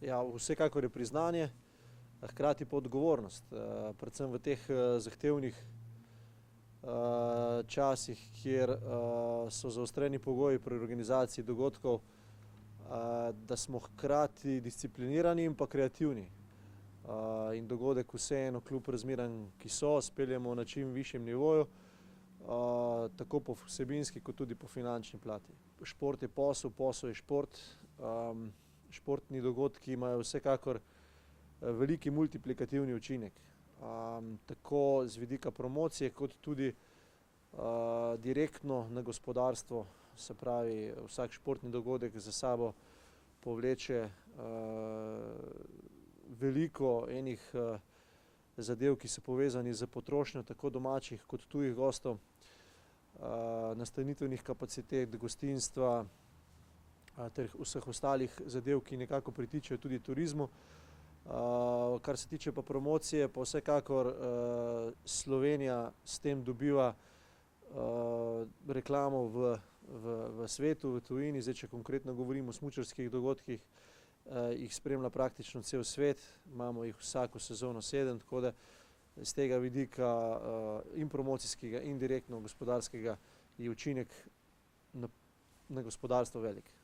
Ja, vsekakor je priznanje, hkrati pa odgovornost. Predvsem v teh zahtevnih časih, kjer so zaostreni pogoji pri organizaciji dogodkov, da smo hkrati disciplinirani in pa kreativni. In dogodek vseeno kljub razmeram, ki so, speljemo na čim višjem nivoju, tako po vsebinski kot tudi po finančni plati. Šport je posel, posel je šport. Športni dogodki imajo vsekakor veliki multiplikativni učinek. Tako z vidika promocije kot tudi direktno na gospodarstvo, se pravi vsak športni dogodek za sabo povleče veliko enih zadev, ki so povezani s potrošnjo tako domačih kot tujih gostov, nastanitvenih kapacitet, gostinstva ter vseh ostalih zadev, ki nekako pritičejo tudi turizmu. Kar se tiče pa promocije, pa vsekakor Slovenija s tem dobiva reklamo v svetu, v tujini. Zdaj, če konkretno govorimo o smučarskih dogodkih, jih spremlja praktično cel svet, imamo jih vsako sezono 7, tako da z tega vidika in promocijskega in direktno gospodarskega je učinek na gospodarstvo velik.